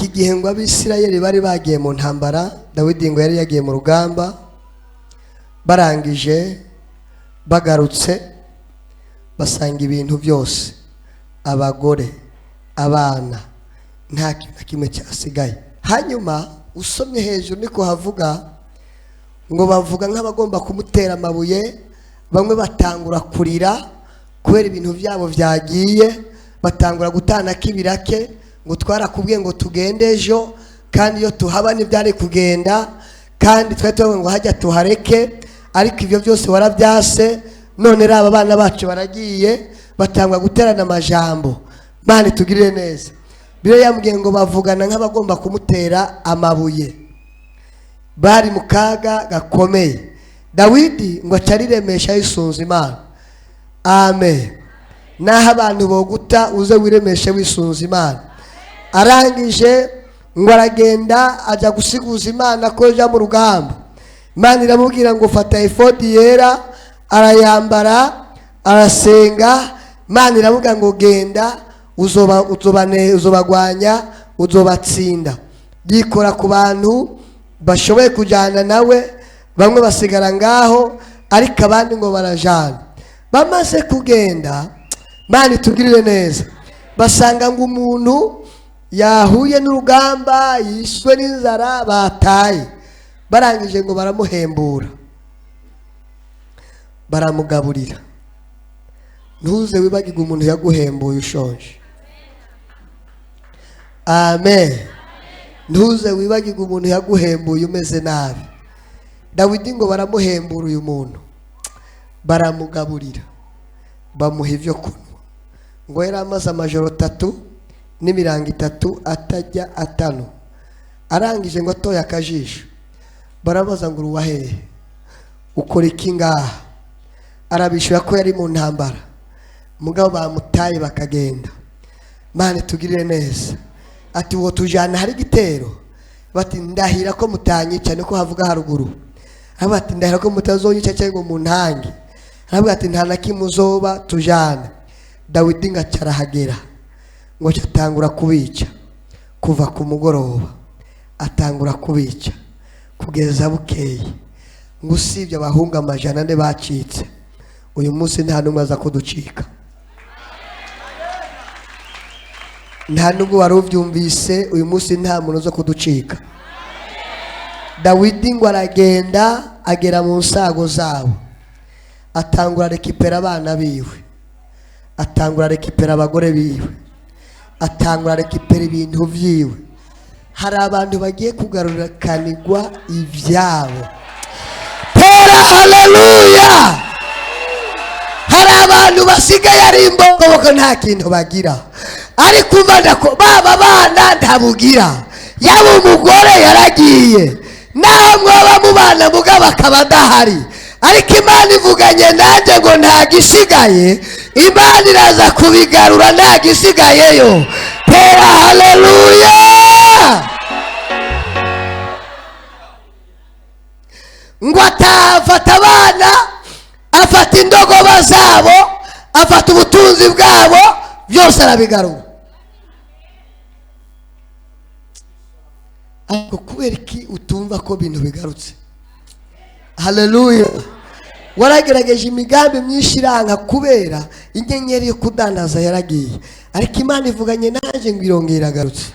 igihe ngo abisirayeli bari bagiye mu ntambara, Dawidi ngo yari yagiye mu rugamba, barangije bagarutse basanga ibintu byose, abagore, abana, nta kintu na kimwe cyasigaye. Hanyuma usomye hejuru niko havuga ngo bavuga nk'abagomba kumutera amabuye, bamwe batangura kurira kubera ibintu byabo byagiye, batangura gutana kibirake ngo twarakubwiye ngo tugende ejo, kandi iyo tuhaba ntibyari kugenda, kandi twari tuvuga ngo hajya tuhareke, ariko ibyo byose warabyase, none raba abana bacu baragiye, batangwa guterana amajambo. Mani tugirire neza. Bire yambwiye ngo bavugana nk'abagomba kumutera amabuye, bari mu kaga gakomeye. Dawidi ngo acariremesha yisunze Imana. Amen. Naho abantu boguta uze wiremeshe wisunze Imana. Arangije ngo aragenda ajya gusiguza Imana ko yaje mu rugamba. Imana iramubwira ngo fata efodi yera, arayambara, arasenga. Imana iramubwira ngo genda uzobagwanya, uzobatsinda. Yikora ku bantu bashoboye kujyana nawe, bamwe basigara ngaho, ariko abandi ngo barajana. Bamaze kugenda, Imana tugirire neza, basanga ngo umuntu yahuye n'urugamba, yishwe n'inzara, bataye. Barangije ngo baramuhembura, baramugaburira. Ntuze wibagirwe umuntu yaguhembuye ushonje. Amen. Ntuze wibagirwe umuntu yaguhembuye umeze nabi. Dawidi ngo baramuhembura uyu muntu, baramugaburira, bamuha ibyo kunywa. Ngo yari amaze amajoro 3 n'imirango 3 atajya atano. Arangije ngo atoya akajisho, barabaza ngo uruwa hehe, ukora iki ngaha? Arabishura ko yari mu ntambara, mugabo bamutaye bakagenda. Mane tugirire neza. Ati uwo tujana hari gitero, bati ndahira ko mutanyica, niko havuga haruguru. Ati ndahira ko mutazonyica cyangwa mu ntange. Ati nta nakimuzoba tujana. Dawidi ngacara hagera ngo cyatangura kubica, kuva ku mugoroba atangura kubica kugeza bukeye. Ngo usibye abahunga amajana ne bacitse, uyu munsi nta numwe aza kuducika. Nta nubwo waruvyumvise, uyu munsi nta muntu zo kuducika. Dawidi ngo aragenda agera mu nsago zabo, atangura rekipera abana biwe, atangura rekipera abagore biwe, atangura rekipera ibintu vyiwe. Hari abantu bagiye kugarurira kanigwa ivyabo. Pera haleluya. Hari abantu basigaye ari imbongo nta kintu bagira, ariko umva ko baba bana ntabugira. Yaba umugore yaragiye, naho mwaba mubana mugabo akaba adahari, ariko Imana ivuganye nanjye ngo nta gisigaye. Imana iraza kubigarura nta gisigayeyo. Pera haleluya. Ngo atafata abana, afata indogoba zabo, afata ubutunzi bwabo, byose arabigarura. Ariko kubera iki utumva ko bintu bigarutse? Haleluya. Waragerageje imigambi myinshi iranga kubera inyenyeri yo kudandaza yaragiye, ariko Imana ivuganye naje ngo irongera agarutse.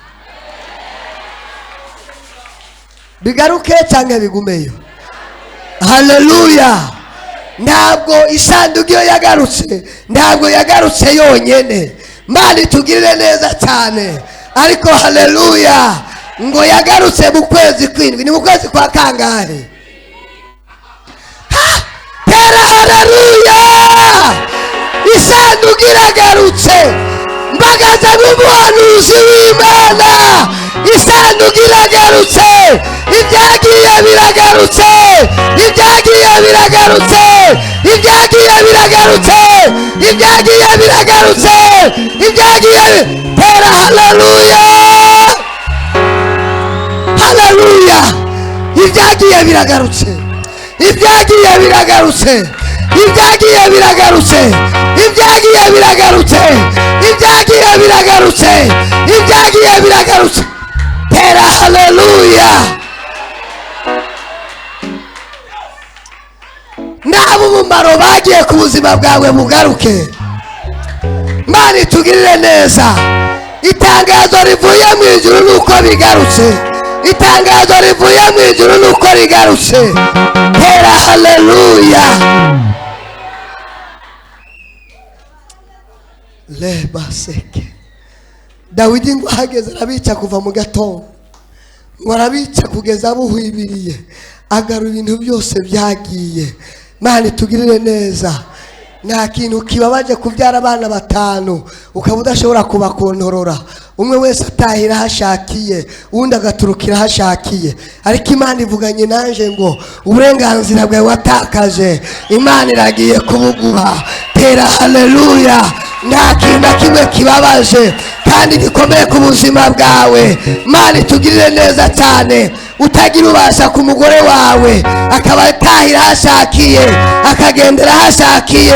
Bigaruke cyangwa bigumeyo? Haleluya. Ntabwo isanduku iyo yagarutse, ntabwo yagarutse yonyene. Imana tugirire neza cyane. Ariko haleluya, ngo yagarutse mu kwezi kw'indwi. Ni mu kwezi kwa kangahe? Pera haleluya. Isanduku iragarutse. Mbagaza n'umuhanuzi w'Imana, isanduku iragarutse. Ibyagiye biragarutse, ibyagiye biragarutse, ibyagiye biragarutse, ibyagiye biragarutse, ibyagiye. Pera haleluya. Haleluya. Ibyagiye biragarutse, ibyagiye biragarutse, ibyagiye biragarutse, ibyagiye biragarutse, ibyagiye biragarutse, ibyagiye biragarutse. umumaro bagiye ku buzima bwawe bugaruke. Imana itugirire neza. Itangazo rivuye mu ijuru nuko bigarutse. Itangazo rivuye mu ijuru nuko rigarutse. Tera haleluya. Leba seke. Dawidi ngo ahageze arabica kuva mu gatondo, ngo arabica kugeza buhwibiriye, agarura ibintu byose byagiye. Imana itugirire neza. Nta kintu kibabaje kubyara abana batanu ukaba udashobora kubakontorora, umwe wese atahira hashakiye undi agaturukira hashakiye, ariko Imana ivuganye nanje ngo uburenganzira bwawe watakaje Imana iragiye kubuguha. Tera haleluya. Nta kintu na kimwe kibabaje kandi gikomeye ku buzima bwawe. Imana itugirire neza cyane. Utagira ubasha ku mugore wawe akaba atahira hashakiye akagendera hashakiye,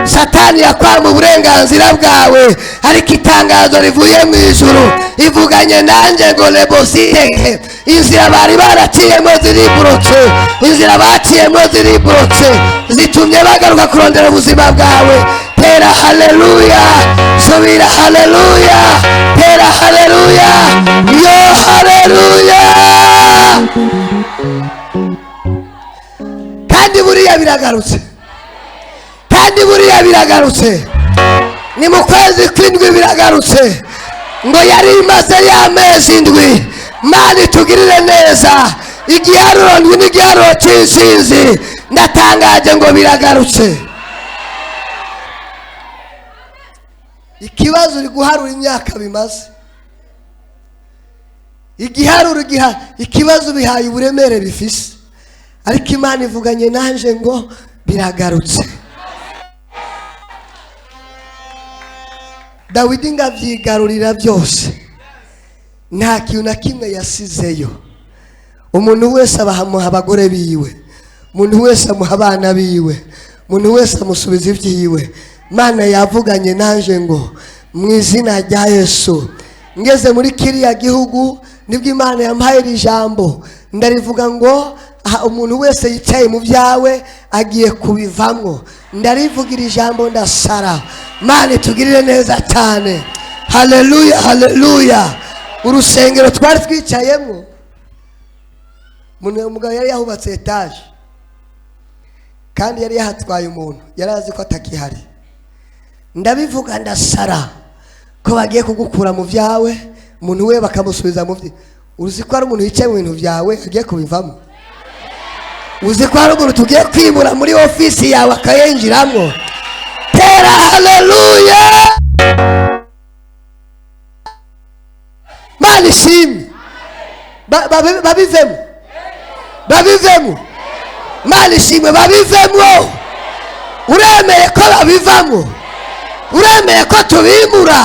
Satani yakwama uburenganzira bwawe, ariko itangazo rivuye mu ijuru ivuganye nanjye ngo lebositeke. Inzira bari baraciyemo ziriburotse, inzira baciyemo ziriburotse, zitumye bagaruka kurondera ubuzima bwawe. Tera haleluya. Subira haleluya. Tera haleluya. Yo haleluya. Kandi buriya biragarutse. Kandi buriya biragarutse. Ni mu kwezi kw'indwi biragarutse. Ngo yari imaze y'amezi indwi. Imana itugirire neza. Igiharuro ndwi n'igiharuro cy'insinzi. Ndatangaje ngo biragarutse. Ikibazo uri guharura imyaka bimaze. Igiharuro ikibazo bihaye uburemere bifise, ariko Imana ivuganye nanje ngo biragarutse. Dawidi ngavyigarurira byose, nta kintu na kimwe yasizeyo. Umuntu wese abahamuha abagore biwe, umuntu wese amuha abana biwe, umuntu wese amusubiza ibyiwe. Imana yavuganye nanje ngo mu izina rya Yesu, ngeze muri kiriya gihugu nibwo Imana yampaye iri jambo, ndarivuga ngo umuntu wese yicaye mu byawe agiye kubivamwo. Ndarivugira ijambo ndasara. Imana itugirire neza cyane. Haleluya, haleluya. Urusengero twari twicayemo, umugabo yari yahubatse etaje kandi yari yahatwaye umuntu, yari azi ko atakihari. Ndabivuga ndasara ko bagiye kugukura mu byawe, umuntu we bakamusubiza mu bye. Uzi ko ari umuntu yicaye mu bintu byawe agiye kubivamo? Uzi ko ari umuntu tugiye kwimura muri ofisi yawe akayinjiramo? Tera haleluya. Imana ishimwe. Babivemo. Babivemo. Imana ishimwe babivemo. Uremeye ko babivamo? Uremeye ko tubimura?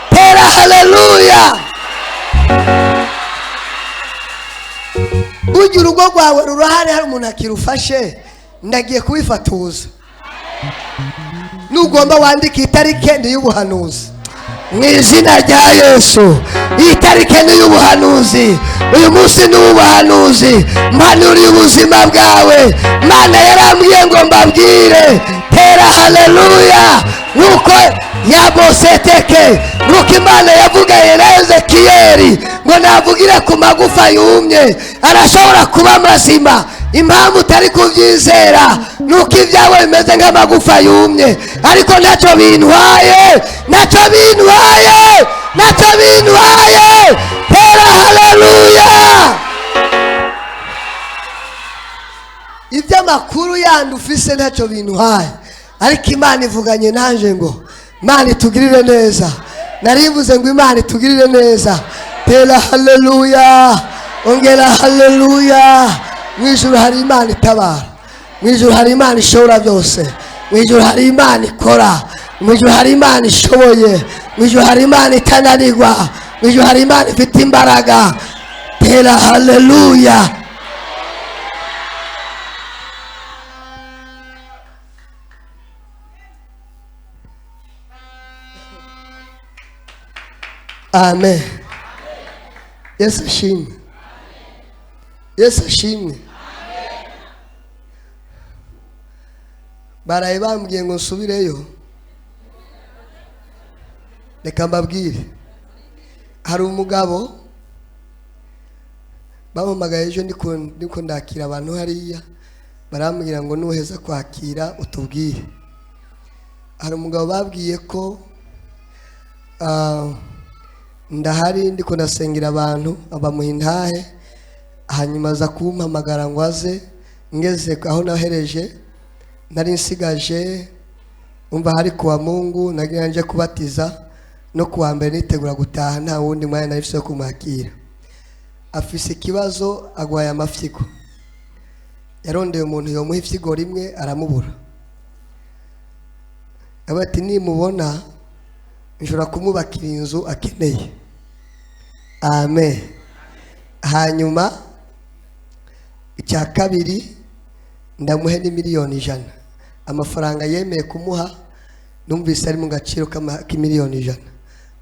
Tera haleluya. Ugira urugo rwawe rurahari, hari umuntu akirufashe, ndagiye kubifatuza. Nugomba wandika itarike ni y'ubuhanuzi mu izina rya Yesu. Iyi tarike ni y'ubuhanuzi. Uyu munsi ni ubuhanuzi. Mpanuriye ubuzima bwawe. Imana yarambwiye ngo mbabwire. Tera haleluya. Nuko yaboseteke, nuko Imana yavuganye na Ezekiyeli ngo navugire ku magufa yumye arashobora kuba mazima. Impamvu utari kubyizera nuko ibyawe bimeze nk'amagufa yumye, ariko ntacyo bintwaye, ntacyo bintwaye, ntacyo bintwaye. Tera haleluya. Iby'amakuru yandi ufise ntacyo bintwaye, ariko Imana ivuganye nanje ngo Imana itugirire neza. Narivuze ngo Imana itugirire neza. Tera haleluya. Ongera haleluya. Mu ijuru hari Imana itabara. Mu ijuru hari Imana ishobora byose. Mu ijuru hari Imana ikora. Mu ijuru hari Imana ishoboye. Mu ijuru hari Imana itananirwa. Mu ijuru hari Imana ifite imbaraga. Tera haleluya. Amen. Yesu ashimwe. Yesu ashimwe. baraye bambwiye ngo nsubireyo. Reka mbabwire, hari umugabo bampamagaye ejo ndiko ndakira abantu hariya, barambwira ngo nuheza kwakira utubwire. Hari umugabo babwiye ko ndahari ndiko nasengera abantu abamuhintahe, hanyuma aza kumpamagara ngo aze. Ngeze aho nahereje nari nsigaje, umva hari kuwa Mungu nagira nje kubatiza, no kuwa mbere nitegura gutaha, nta wundi mwanya narifise kumwakira. Afise ikibazo, agwaye amafyigo. Yarondeye umuntu yomuha ifyigo rimwe aramubura. Abati nimubona njura kumubakira inzu akeneye. Amen. Hanyuma icya kabiri ndamuhe ni miliyoni 100. Amafaranga yemeye kumuha numvise ari mu gaciro k'imiliyoni 100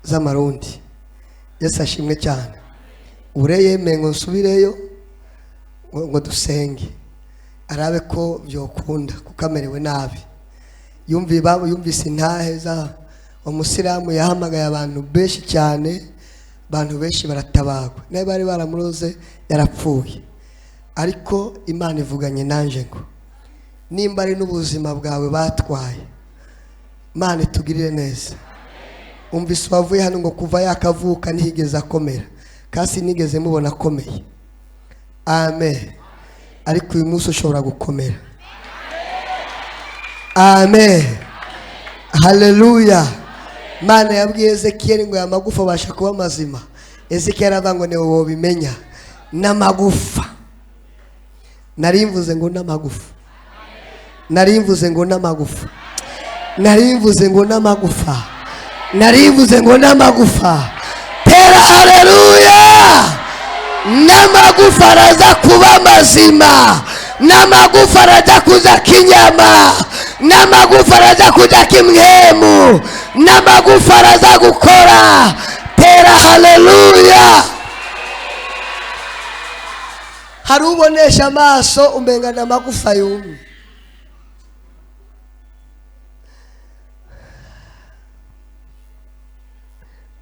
z'amarundi. Yesu ashimwe cyane. Ure yemeye ngo nsubireyo ngo dusenge arabe ko byokunda kuko amerewe nabi. Yumvise intahe za umusiramu yahamagaye abantu benshi cyane, abantu benshi baratabagwa. Naye bari baramuroze yarapfuye. Ariko Imana ivuganye nanje ngo nimba ari n'ubuzima bwawe batwaye, Imana itugirire neza. Umvise wavuye hano ngo kuva yakavuka nihigeze akomera, kasi nigeze mubona akomeye. Amen. Ariko uyu munsi ushobora gukomera. Amen. Haleluya. Mana yabwiye Ezekiel ngo amagufa basha kuba mazima. Ezekiel avango ne wowe bimenya n'amagufa. Narimvuze ngo n'amagufa. Narimvuze ngo n'amagufa. Narimvuze ngo n'amagufa. Narimvuze ngo n'amagufa. Tera haleluya. N'amagufa araza kuba mazima. N'amagufa araza kuza kinyama. N'amagufa araza kuja kimhemu. N'amagufa araza gukora. Tera haleluya. Harubonesha amaso umenga n'amagufa yumye.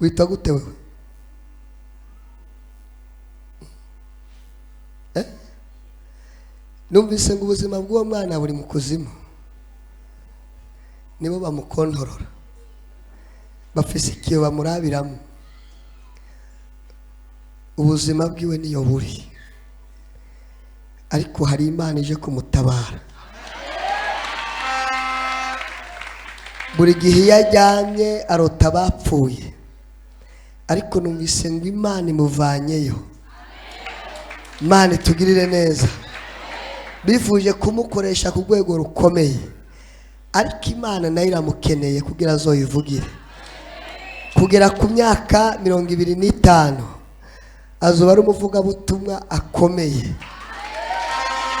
Wita gute wewe? Numvise ngo ubuzima bw'uwo mwana buri mu kuzimu. Nibo bamukontorora. Bafise ikiyo bamurabiramo. Ubuzima bwiwe niyo buri. Ariko hari Imana ije kumutabara. Buri gihe yajyanye arota bapfuye. Ariko numvise ngo Imana imuvanyeyo. Imana itugirire neza. Bifuje kumukoresha ku rwego rukomeye, ariko Imana nayo iramukeneye kugira azoyivugire. Kugera ku myaka 25 azoba ari umuvuga butumwa akomeye.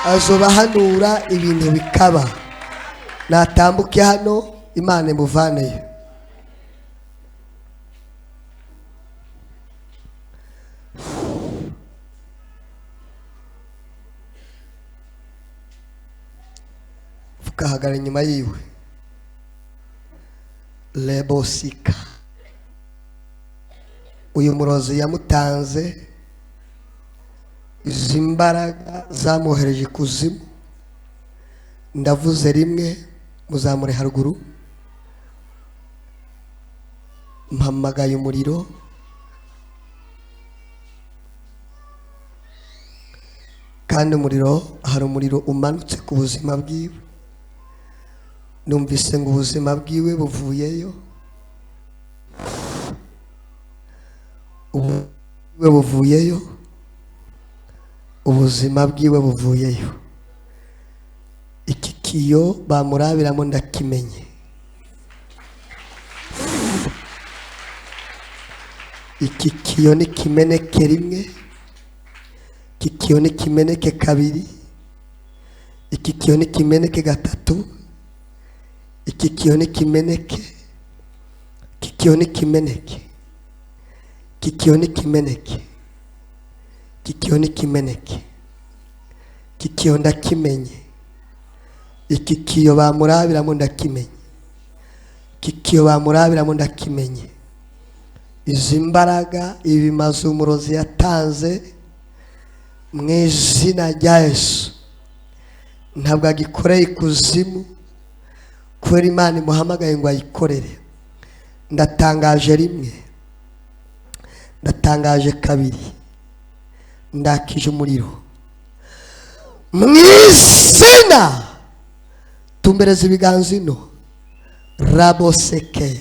Azoba hanura ibintu bikaba. Natambuke hano Imana imuvaneyo. Kahagara inyuma yiwe. Lebosika. Uyu murozi yamutanze izimbaraga zamuhereje kuzimu. Ndavuze rimwe muzamure haruguru. Mpamagaye umuriro. Kandi umuriro, hari umuriro umanutse ku buzima bwiwe. Numvise ngo ubuzima bwiwe buvuyeyo. Ubuzima bwiwe buvuyeyo. Iki kiyo bamurabiramo ndakimenye. Iki kiyo ni kimeneke rimwe. Iki kiyo ni kimeneke kabiri. Iki kiyo ni kimeneke gatatu. Iki kiyo ni kimeneke. Iki kiyo ni kimeneke. Iki kiyo ni kimeneke. Iki kiyo ni kimeneke. Iki kiyo ndakimenye. iki kiyo bamurabiramo ndakimenye, iki kiyo bamurabiramo ndakimenye. Izi mbaraga ibimaze umurozi yatanze mu izina rya Yesu ntabwo agikoreye ikuzimu kubera Imana imuhamagaye ngo ayikorere. Ndatangaje rimwe, ndatangaje kabiri, ndakije umuriro mu izina. Tumbereza ibiganza ino raboseke.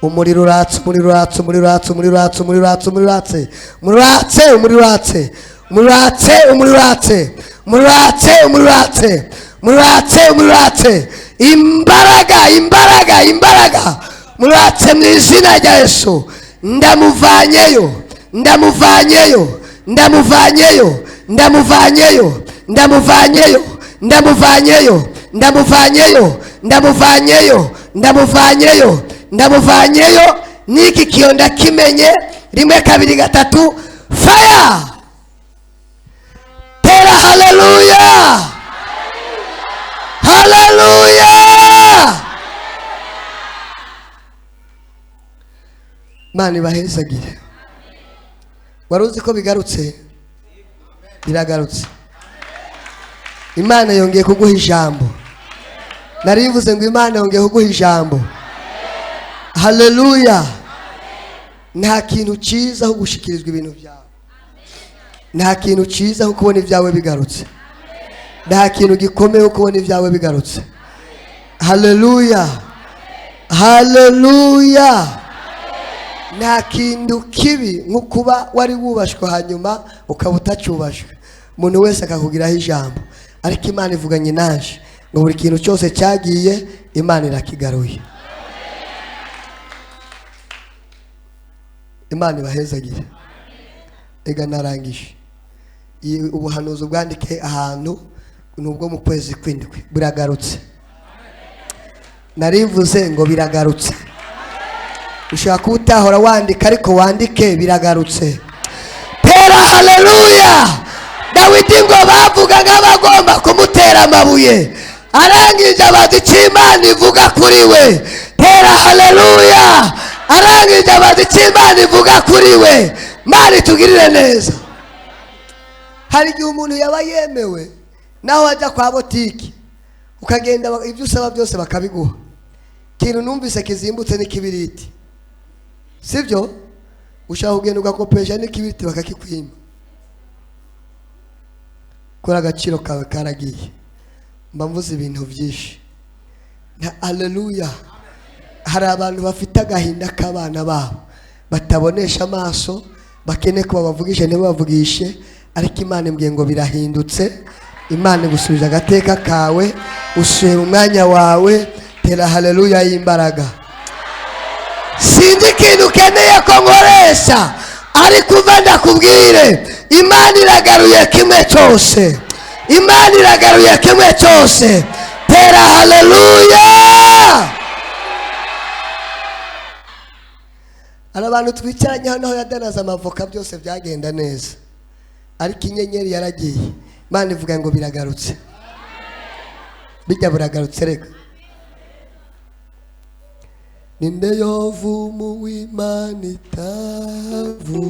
Umuriro uratse, umuriro uratse, umuriro uratse, umuriro uratse, umuriro uratse, umuriro uratse, umuriro uratse, umuriro uratse, umuriro uratse, umuriro uratse, umuriro uratse, umuriro uratse, umuriro uratse, umuriro uratse. Imbaraga, imbaraga, imbaraga, umuriro uratse mu izina rya Yesu. Ndamuvanyeyo, ndamuvanyeyo, ndamuvanyeyo, ndamuvanyeyo, ndamuvanyeyo, ndamuvanyeyo, ndamuvanyeyo, ndamuvanyeyo, ndamuvanyeyo, ndamuvanyeyo. Niki kiyo ndakimenye. Rimwe kabiri gatatu, fire. Tera haleluya, haleluya. Mani bahezagire. Waruzi ko bigarutse? Biragarutse. Imana yongeye kuguha ijambo. Narivuze ngo Imana yongeye kuguha ijambo. Haleluya. Nta kintu cyiza aho gushikirizwa ibintu byawe. Nta kintu cyiza aho kubona ibyawe bigarutse. Nta kintu gikomeye aho kubona ibyawe bigarutse. Haleluya. Haleluya. Nta kintu kibi nko kuba wari wubashwe hanyuma ukaba utacyubashwe. Umuntu wese akakugiraho ijambo, ariko Imana ivuganye naje ngo buri kintu cyose cyagiye Imana irakigaruye. Imana ibahezagire. Ega narangije. Ubuhanuzi bwandike ahantu nubwo mu kwezi kw'indwi buragarutse. Narivuze ngo biragarutse. Ushaka utahora wandika ariko wandike biragarutse. Tera haleluya. Dawidi ngo bavuga nk'abagomba kumutera amabuye, arangije abaza icyo Imana ivuga kuri we. Tera haleluya. Arangije abaza icyo Imana ivuga kuri we. Imana itugirire neza. Hari igihe umuntu yaba yemewe naho wajya kwa botiki ukagenda ibyo usaba byose bakabiguha. Kintu numvise kizimbutse n'ikibiriti, sibyo? Ushaka kugenda ugakopesha n'ikibiriti bakakikwima. Kora agaciro kawe karagiye. Mba mvuze ibintu byinshi. Haleluya. Hari abantu bafite agahinda k'abana babo batabonesha amaso, bakene ko babavugishe ntibavugishe, ariko Imana imbwiye ngo birahindutse. Imana igusubije agateka kawe, usuye mu mwanya wawe. Tera haleluya y'imbaraga. Sinzi ikintu ukeneye ko nkoresha, ariko uva ndakubwire Imana iragaruye kimwe cyose. Imana iragaruye kimwe cyose. Tera haleluya. Hari abantu twicaranye hano yadanaza amavoka byose byagenda neza, ariko inyenyeri yaragiye. Imana ivuga ngo biragarutse. Bijya buragarutse reka. Ninde yovumu w'Imana itavumye,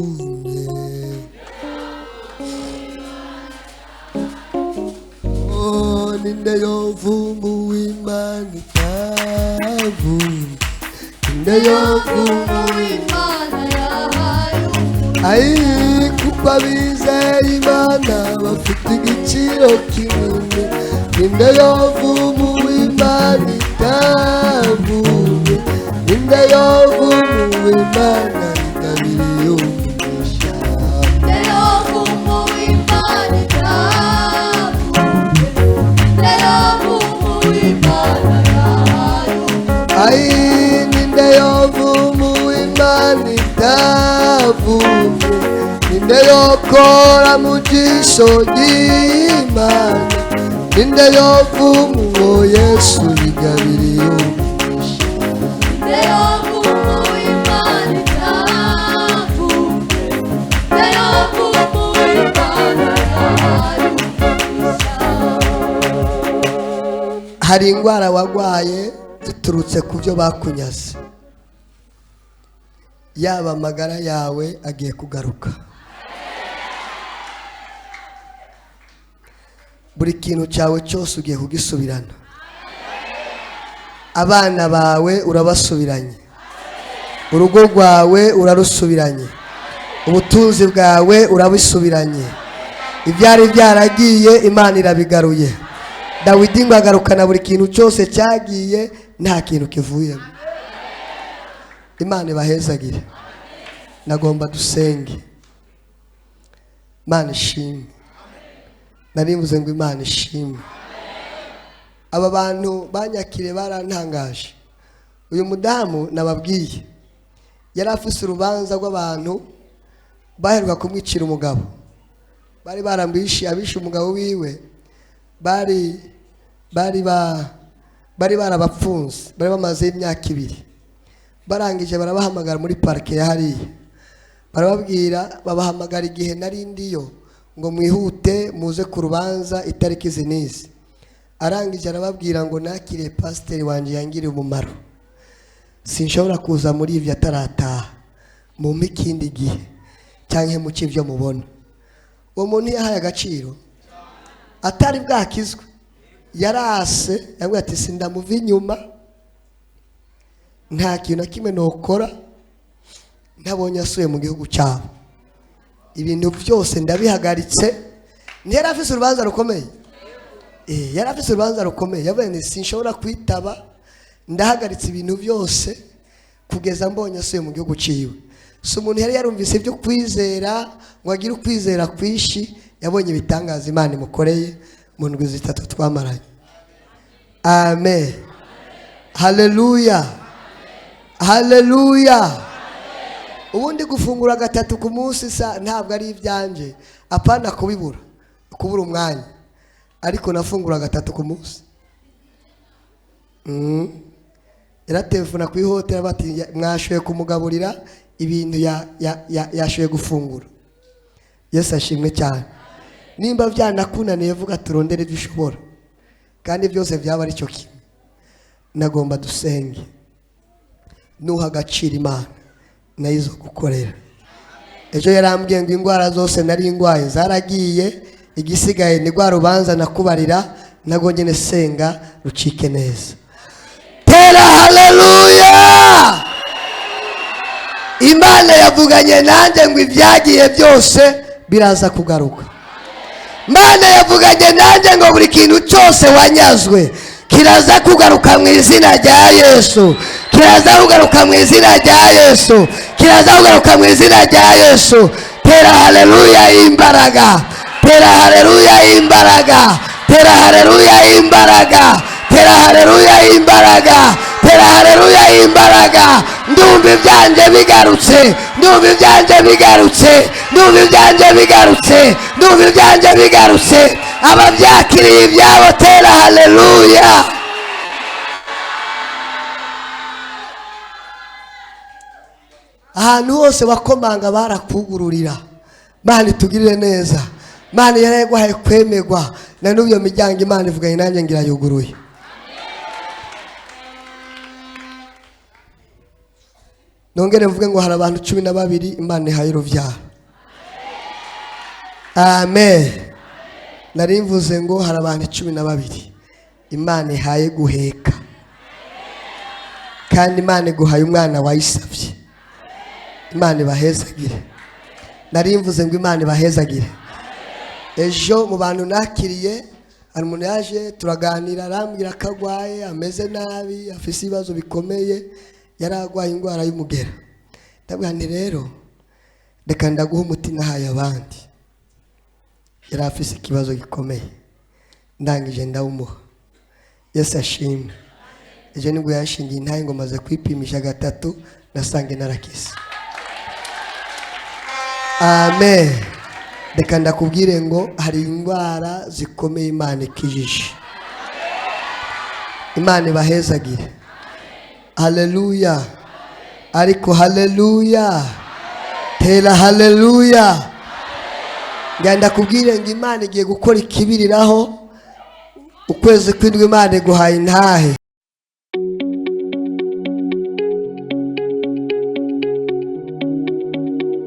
oh ninde yovumu w'Imana itavumye, ninde yovumu w'Imana yahaye. Ai kuko bizeye Imana bafite igiciro kinini. Ninde yovumu w'Imana itavumye, ninde yovumu w'Imana igabiriye umugisha. Ninde yovumu w'Imana itavumye, ninde yovumu w'Imana yahaye. Ai ninde yovumu w'Imana itavumye, ninde yokora mu jisho ry'Imana, ninde yovumu uwo Yesu igabiriye umugisha. Ninde yovumu w'Imana itavumye, ninde yovumu w'Imana yahaye umugisha. hari indwara wagwaye ziturutse ku byo bakunyaze, yaba amagara yawe agiye kugaruka, buri kintu cyawe cyose ugiye kugisubirana, abana bawe urabasubiranye, urugo rwawe urarusubiranye, ubutunzi bwawe urabisubiranye, ibyari byaragiye Imana irabigaruye. Dawidi ngo agarukana buri kintu cyose cyagiye, nta kintu kivuyemo. Imana ibahezagire. Nagomba dusenge. Imana ishimwe. Narivuze ngo Imana ishimwe. Aba bantu banyakire barantangaje. Uyu mudamu nababwiye yari afise urubanza rw'abantu baheruka kumwicira umugabo, bari barambishe abishe umugabo wiwe, bari barabapfunze, bari bamaze imyaka 2. Barangije barabahamagara muri parike ya hariya, barababwira babahamagara igihe narindiyo ngo mwihute muze ku rubanza itariki zinizi. Arangije arababwira ngo nakiriye pasiteri wanje yangiriye umumaro, sinshobora kuza muri ivyo atarataha, mumpe ikindi gihe cyangwa muce ivyo mubona. Uwo muntu yahaye agaciro, atari bwakizwe, yarase yabwiye ati sindamuva inyuma, nta kintu kimwe nokora ntabonye asuye mu gihugu cyabo, ibintu byose ndabihagaritse. Ntiyari afise urubanza rukomeye, yari afise urubanza rukomeye, yavuye ni sinshobora kwitaba, ndahagaritse ibintu byose kugeza mbonye asuye mu gihugu ciwe. So umuntu yari yarumvise ibyo kwizera, ngo agire ukwizera kwishi, yabonye ibitangaza Imana imukoreye mu ndwi 3 twamaranye. Amen. Haleluya. Haleluya. Ubundi gufungura 3 ku munsi ntabwo ari ibyanje, apana kubura umwanya, ariko nafungura 3 ku munsi. Telefona ku ihoteli bati mwashoye kumugaburira ibintu yashoye gufungura. Yesu ashimwe cyane. Nimba byanakunaniye vuga turondere bishobora, kandi byose byaba ari cyo kimwe. Nagomba dusenge, nuha agaciro Imana nayizo gukorera. Ejo yarambwiye ngo indwara zose nari indwaye zaragiye, igisigaye ni rwa rubanza nakubarira, nago nyene senga rucike neza. Tera haleluya. Imana yavuganye nanjye ngo ibyagiye byose biraza kugaruka. Imana yavuganye nanjye ngo buri kintu cyose wanyazwe kiraza kugaruka mu izina rya Yesu. Kiraza kugaruka mu izina rya Yesu. Kiraza kugaruka mu izina rya Yesu. Tera haleluya imbaraga. Tera haleluya imbaraga. Tera haleluya imbaraga. Tera haleluya imbaraga. Tera haleluya imbaraga. Ndumva ibyanje bigarutse. Ndumva ibyanje bigarutse. Ndumva ibyanje bigarutse. Ndumva ibyanje bigarutse. Ababyakiriye ibyabo tera haleluya. Ahantu hose bakomanga barakugururira. Imana itugirire neza. Imana yarayiguhaye kwemerwa, na n'uyo miryango Imana ivuganye nanjye ngira yuguruye. Nongere mvuge ngo hari abantu 12 Imana ihaye uruvyaro. Amen. Nari mvuze ngo hari abantu 12 Imana ihaye guheka, kandi Imana iguhaye umwana wayisavye. Imana ibahezagire. Nari mvuze ngo Imana ibahezagire. Ejo mu bantu nakiriye hari umuntu yaje turaganira, arambwira kagwaye ameze nabi, afise ibibazo bikomeye, yaragwaye indwara y'umugera. Ndabwira nti rero reka ndaguha umuti nahaye abandi. Yari afise ikibazo gikomeye, ndangije ndawumuha. Yesu ashimwe. Ejo nibwo yashingiye intaye ngo maze kwipimisha 3 nasange narakize. Amen. Reka ndakubwire ngo hari indwara zikomeye Imana ikijije. Imana ibahezagire. Haleluya. Ariko haleluya. Tera haleluya. Nganda kubwire ngo Imana igiye gukora ikibiriraho ukwezi kw'indwi Imana iguhaye intahe